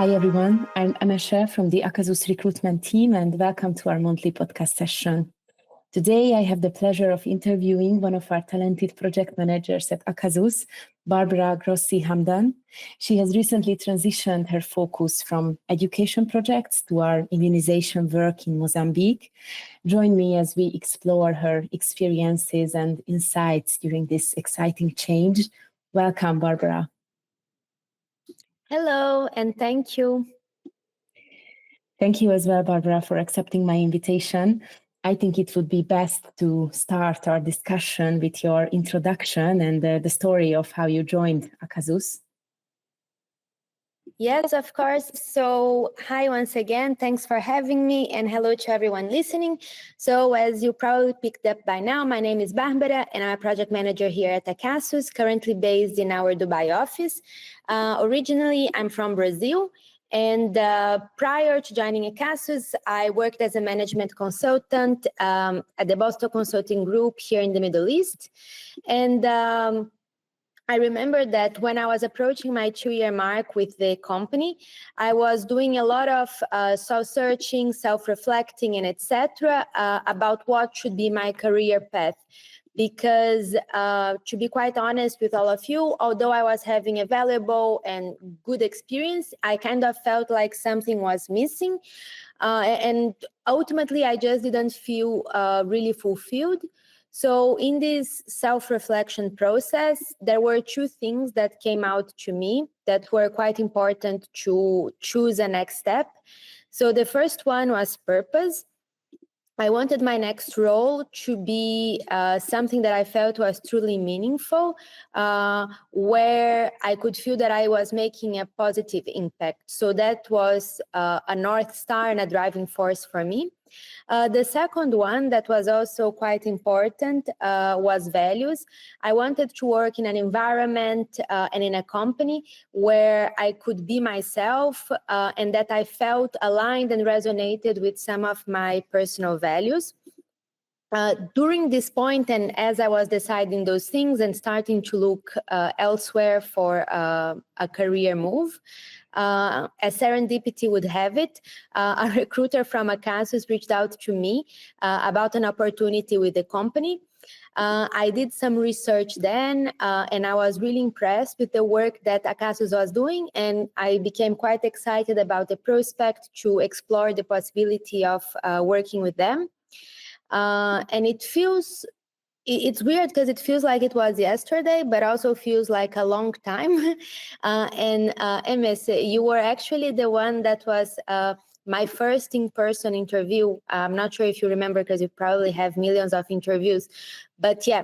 Hi everyone, I'm Amesha from the Acasus recruitment team and welcome to our monthly podcast session. Today I have the pleasure of interviewing one of our talented project managers at Acasus, Bárbara Grossi Hamdan. She has recently transitioned her focus from education projects to our immunization work in Mozambique. Join me as we explore her experiences and insights during this exciting change. Welcome, Bárbara. Hello, and thank you. Thank you as well, Bárbara, for accepting my invitation. I think it would be best to start our discussion with your introduction and the story of how you joined Acasus. Yes, of course. So, hi once again. Thanks for having me, and hello to everyone listening. So, as you probably picked up by now, my name is Bárbara, and I'm a project manager here at Acasus, currently based in our Dubai office. Originally, I'm from Brazil, and prior to joining Acasus, I worked as a management consultant at the Boston Consulting Group here in the Middle East. And I remember that when I was approaching my 2-year mark with the company, I was doing a lot of soul-searching, self-reflecting, and etc. About what should be my career path. Because to be quite honest with all of you, although I was having a valuable and good experience, I kind of felt like something was missing. And ultimately, I just didn't feel really fulfilled. So in this self-reflection process, there were 2 things that came out to me that were quite important to choose a next step. So the first one was purpose. I wanted my next role to be something that I felt was truly meaningful, where I could feel that I was making a positive impact. So that was a North Star and a driving force for me. The second one that was also quite important was values. I wanted to work in an environment and in a company where I could be myself and that I felt aligned and resonated with some of my personal values. During this point, and as I was deciding those things and starting to look elsewhere for a career move, as serendipity would have it, a recruiter from Acasus reached out to me about an opportunity with the company. I did some research then, and I was really impressed with the work that Acasus was doing, and I became quite excited about the prospect to explore the possibility of working with them. And it's weird because it feels like it was yesterday, but also feels like a long time. And MS, you were actually the one that was my first in-person interview. I'm not sure if you remember because you probably have millions of interviews. But yeah,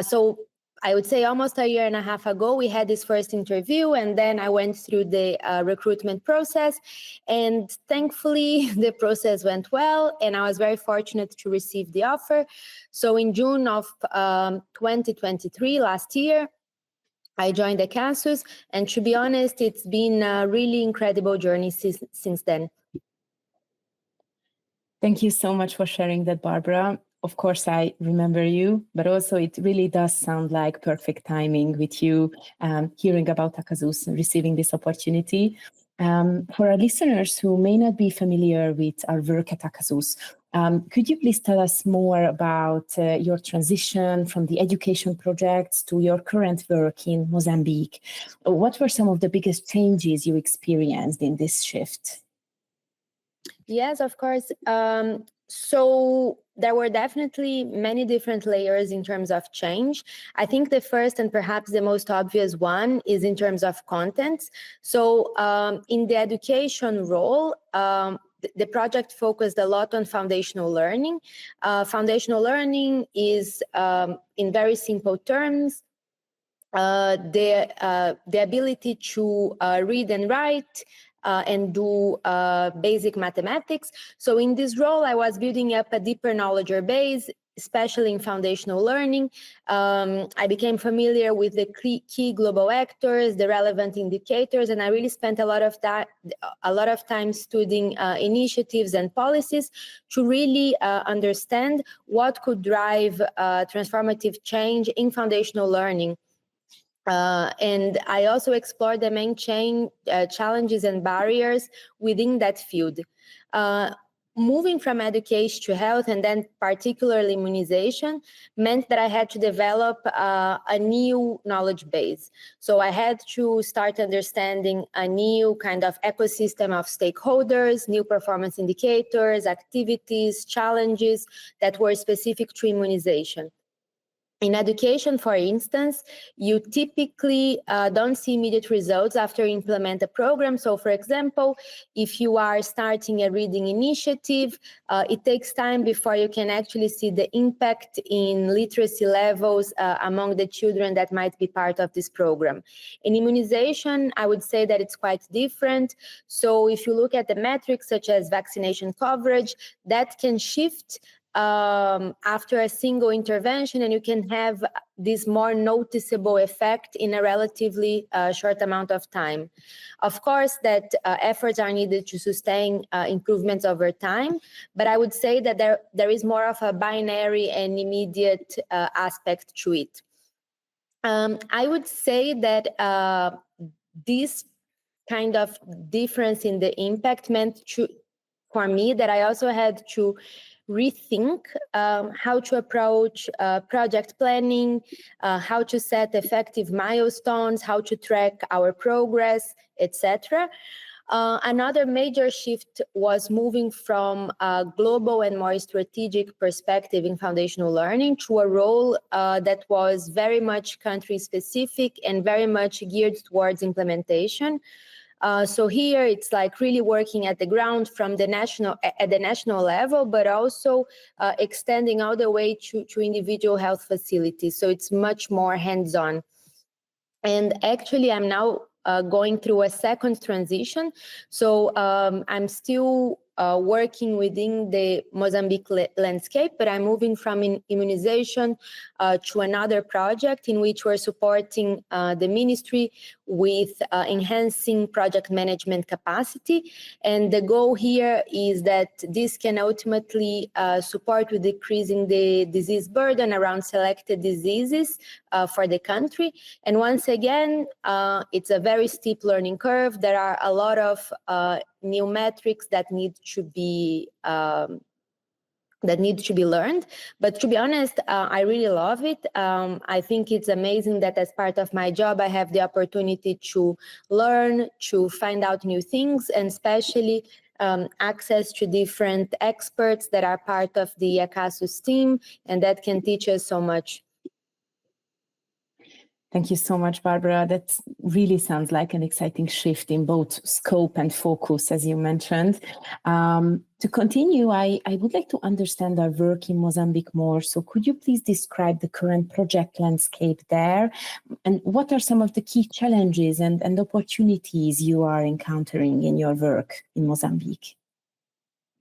so I would say almost a year and a half ago, we had this first interview, and then I went through the recruitment process. And thankfully, the process went well, and I was very fortunate to receive the offer. So in June of 2023, last year, I joined Acasus, and to be honest, it's been a really incredible journey since then. Thank you so much for sharing that, Bárbara. Of course, I remember you, but also it really does sound like perfect timing with you hearing about Acasus and receiving this opportunity. For our listeners who may not be familiar with our work at Acasus, could you please tell us more about your transition from the education projects to your current work in Mozambique? What were some of the biggest changes you experienced in this shift? Yes, of course. So there were definitely many different layers in terms of change. I think the first and perhaps the most obvious one is in terms of contents. So in the education role, the project focused a lot on foundational learning. Foundational learning is, in very simple terms, the ability to read and write, and do basic mathematics. So in this role, I was building up a deeper knowledge base, especially in foundational learning. I became familiar with the key global actors, the relevant indicators, and I really spent a lot of time studying initiatives and policies to really understand what could drive transformative change in foundational learning. And I also explored the main challenges and barriers within that field. Moving from education to health, and then particularly immunization, meant that I had to develop a new knowledge base. So I had to start understanding a new kind of ecosystem of stakeholders, new performance indicators, activities, challenges that were specific to immunization. In education, for instance, you typically don't see immediate results after you implement a program. So, for example, if you are starting a reading initiative, it takes time before you can actually see the impact in literacy levels among the children that might be part of this program. In immunization, I would say that it's quite different. So if you look at the metrics such as vaccination coverage, that can shift after a single intervention, and you can have this more noticeable effect in a relatively short amount of time. Of course, that efforts are needed to sustain improvements over time, but I would say that there is more of a binary and immediate aspect to it. I would say that this kind of difference in the impact meant for me that I also had to rethink how to approach project planning, how to set effective milestones, how to track our progress, etc. Another major shift was moving from a global and more strategic perspective in foundational learning to a role that was very much country-specific and very much geared towards implementation. So here it's like really working at the ground from at the national level, but also extending all the way to individual health facilities. So it's much more hands-on. And actually, I'm now going through a second transition. So I'm still working within the Mozambique landscape, but I'm moving from immunization to another project in which we're supporting the ministry with enhancing project management capacity. And the goal here is that this can ultimately support with decreasing the disease burden around selected diseases for the country. And once again, it's a very steep learning curve. There are a lot of new metrics that need to be learned. But to be honest, I really love it. I think it's amazing that as part of my job, I have the opportunity to learn, to find out new things, and especially access to different experts that are part of the Acasus team, and that can teach us so much. Thank you so much, Barbara. That really sounds like an exciting shift in both scope and focus, as you mentioned. To continue, I would like to understand our work in Mozambique more. So could you please describe the current project landscape there? And what are some of the key challenges and opportunities you are encountering in your work in Mozambique?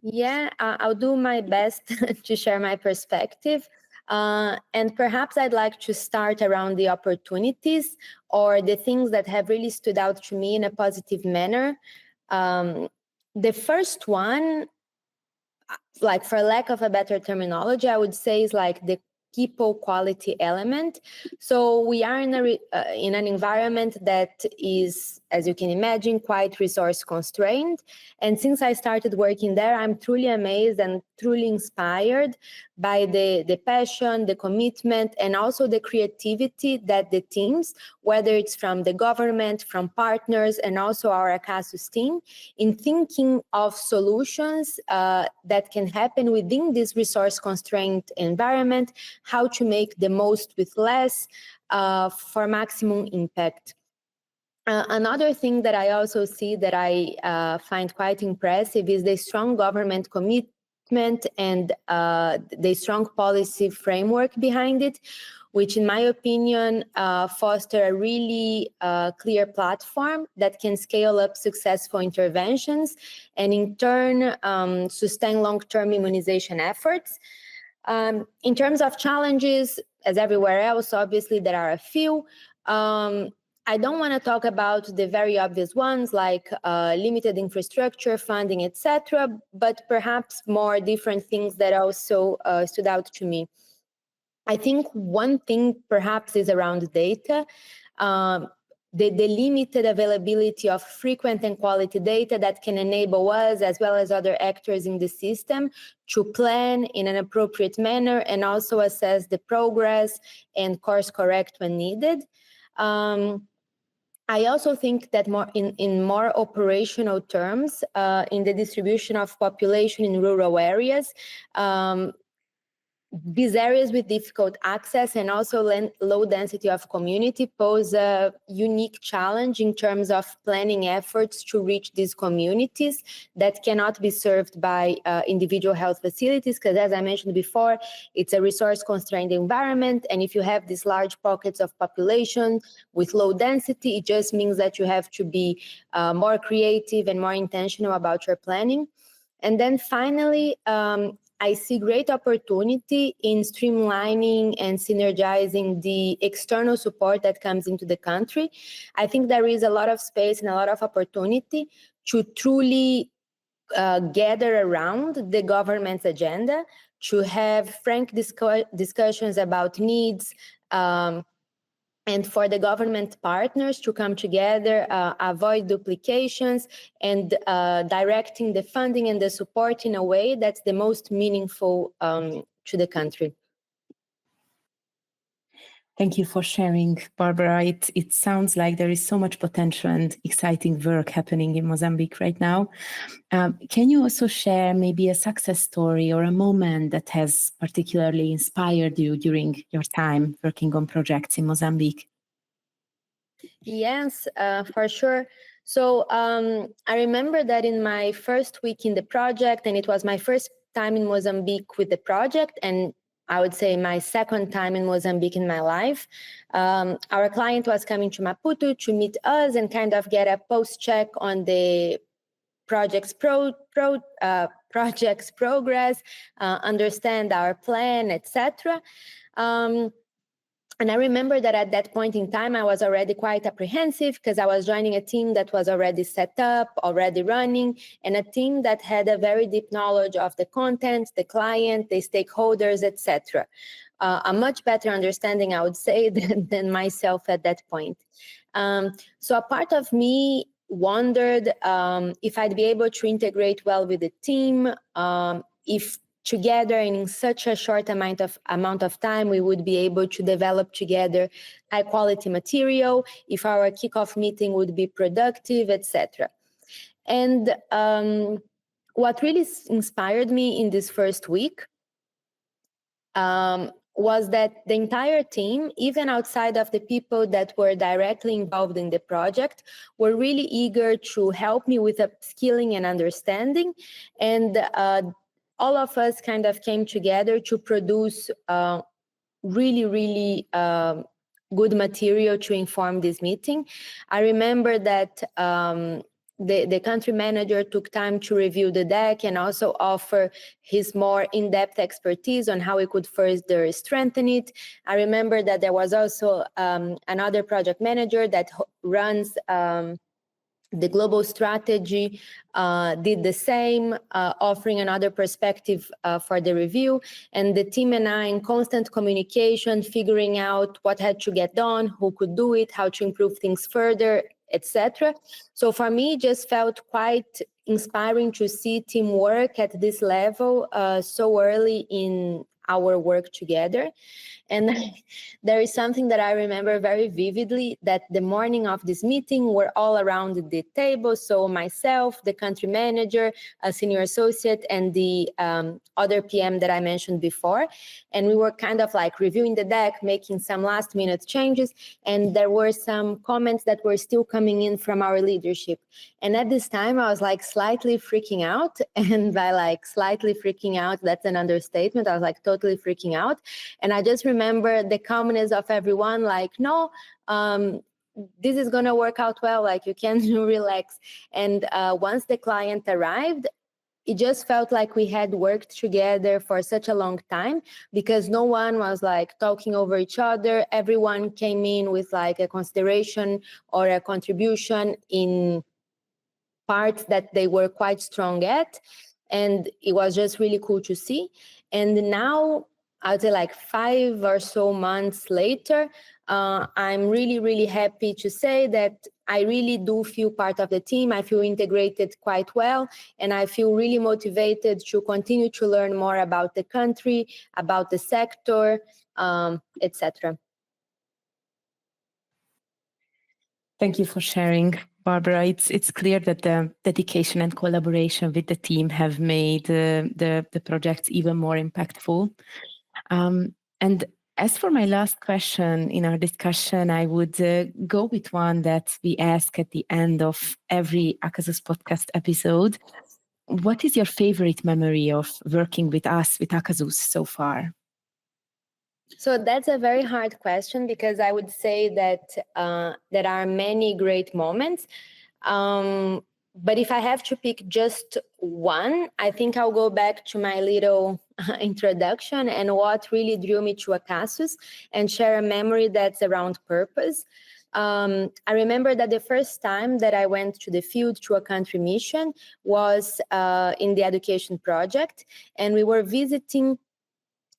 Yeah, I'll do my best to share my perspective. And perhaps I'd like to start around the opportunities or the things that have really stood out to me in a positive manner. The first one, like for lack of a better terminology, I would say is like the people quality element. So we are in an environment that is, as you can imagine, quite resource constrained. And since I started working there, I'm truly amazed and truly inspired by the passion, the commitment, and also the creativity that the teams, whether it's from the government, from partners, and also our Acasus team, in thinking of solutions that can happen within this resource constrained environment, how to make the most with less for maximum impact. Another thing that I also see that I find quite impressive is the strong government commitment and the strong policy framework behind it, which in my opinion foster a really clear platform that can scale up successful interventions and in turn sustain long-term immunization efforts. In terms of challenges, as everywhere else, obviously there are a few. I don't want to talk about the very obvious ones like limited infrastructure, funding, etc., but perhaps more different things that also stood out to me. I think one thing perhaps is around data. the limited availability of frequent and quality data that can enable us, as well as other actors in the system, to plan in an appropriate manner and also assess the progress and course correct when needed. I also think that in more operational terms, in the distribution of population in rural areas, these areas with difficult access and also low density of community pose a unique challenge in terms of planning efforts to reach these communities that cannot be served by individual health facilities, because as I mentioned before, it's a resource-constrained environment, and if you have these large pockets of population with low density, it just means that you have to be more creative and more intentional about your planning. And then finally, I see great opportunity in streamlining and synergizing the external support that comes into the country. I think there is a lot of space and a lot of opportunity to truly gather around the government's agenda, to have frank discussions about needs, and for the government partners to come together, avoid duplications, and directing the funding and the support in a way that's the most meaningful to the country. Thank you for sharing, Barbara. It sounds like there is so much potential and exciting work happening in Mozambique right now. Can you also share maybe a success story or a moment that has particularly inspired you during your time working on projects in Mozambique? Yes, for sure. So I remember that in my first week in the project, and it was my first time in Mozambique with the project, and I would say my second time in Mozambique in my life. Our client was coming to Maputo to meet us and kind of get a post check on the project's project's progress, understand our plan, etc. And I remember that at that point in time, I was already quite apprehensive because I was joining a team that was already set up, already running, and a team that had a very deep knowledge of the content, the client, the stakeholders, etc. A much better understanding, I would say, than myself at that point. So a part of me wondered if I'd be able to integrate well with the team, if together and in such a short amount of time, we would be able to develop together high quality material, if our kickoff meeting would be productive, etc. And what really inspired me in this first week was that the entire team, even outside of the people that were directly involved in the project, were really eager to help me with upskilling and understanding. And all of us kind of came together to produce really good material to inform this meeting. I remember that the country manager took time to review the deck and also offer his more in-depth expertise on how we could further strengthen it. I remember that there was also another project manager that runs the global strategy, did the same, offering another perspective for the review. And the team and I in constant communication, figuring out what had to get done, who could do it, how to improve things further, etc. So for me, it just felt quite inspiring to see teamwork at this level so early in our work together. And there is something that I remember very vividly, that the morning of this meeting, we're all around the table. So myself, the country manager, a senior associate, and the other PM that I mentioned before. And we were kind of like reviewing the deck, making some last minute changes. And there were some comments that were still coming in from our leadership. And at this time, I was like slightly freaking out. And by like slightly freaking out, that's an understatement. I was like totally freaking out. And I just remember the calmness of everyone, like, no, this is going to work out well, like you can relax. And once the client arrived, it just felt like we had worked together for such a long time, because no one was like talking over each other. Everyone came in with like a consideration or a contribution in parts that they were quite strong at. And it was just really cool to see. And now, I'd say like 5 or so months later, I'm really, really happy to say that I really do feel part of the team. I feel integrated quite well, and I feel really motivated to continue to learn more about the country, about the sector, etc. Thank you for sharing, Barbara. It's clear that the dedication and collaboration with the team have made the projects even more impactful. And as for my last question in our discussion, I would go with one that we ask at the end of every Acasus podcast episode. What is your favorite memory of working with us, with Acasus, so far? So that's a very hard question, because I would say that there are many great moments. But if I have to pick just one, I think I'll go back to my little introduction and what really drew me to Acasus, and share a memory that's around purpose. I remember that the first time that I went to the field to a country mission was in the education project, and we were visiting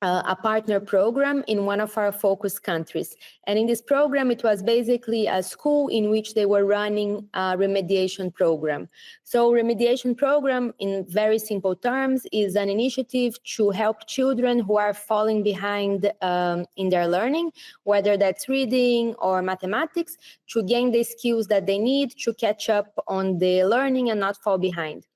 a partner program in one of our focus countries. And in this program, it was basically a school in which they were running a remediation program. So remediation program, in very simple terms, is an initiative to help children who are falling behind in their learning, whether that's reading or mathematics, to gain the skills that they need to catch up on the learning and not fall behind.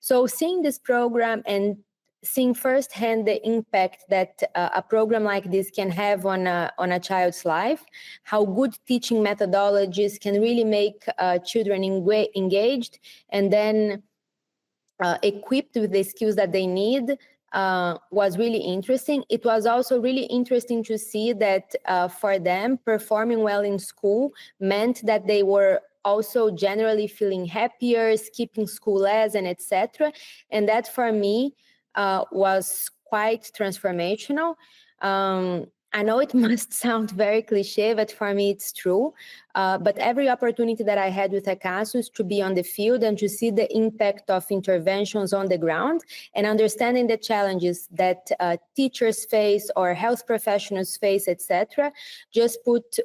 So seeing this program and seeing firsthand the impact that a program like this can have on a child's life, how good teaching methodologies can really make children engaged and then equipped with the skills that they need, was really interesting. It was also really interesting to see that for them, performing well in school meant that they were also generally feeling happier, skipping school less, and etc. And that for me was quite transformational. I know it must sound very cliche, but for me it's true. But every opportunity that I had with Acasus to be on the field and to see the impact of interventions on the ground and understanding the challenges that teachers face or health professionals face, etc., just put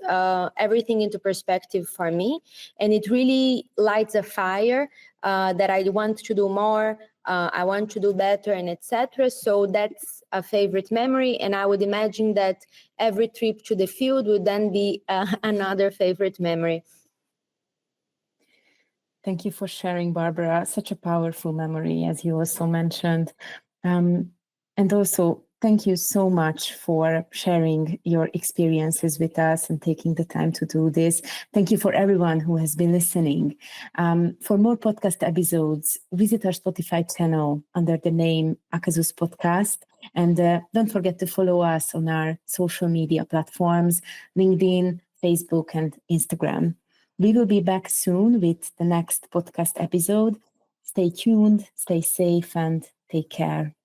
everything into perspective for me. And it really lights a fire that I want to do more, I want to do better, and etc. So that's a favorite memory, and I would imagine that every trip to the field would then be another favorite memory. Thank you for sharing, Barbara. Such a powerful memory, as you also mentioned. And also, thank you so much for sharing your experiences with us and taking the time to do this. Thank you for everyone who has been listening. For more podcast episodes, visit our Spotify channel under the name Acasus Podcast. And don't forget to follow us on our social media platforms, LinkedIn, Facebook, and Instagram. We will be back soon with the next podcast episode. Stay tuned, stay safe, and take care.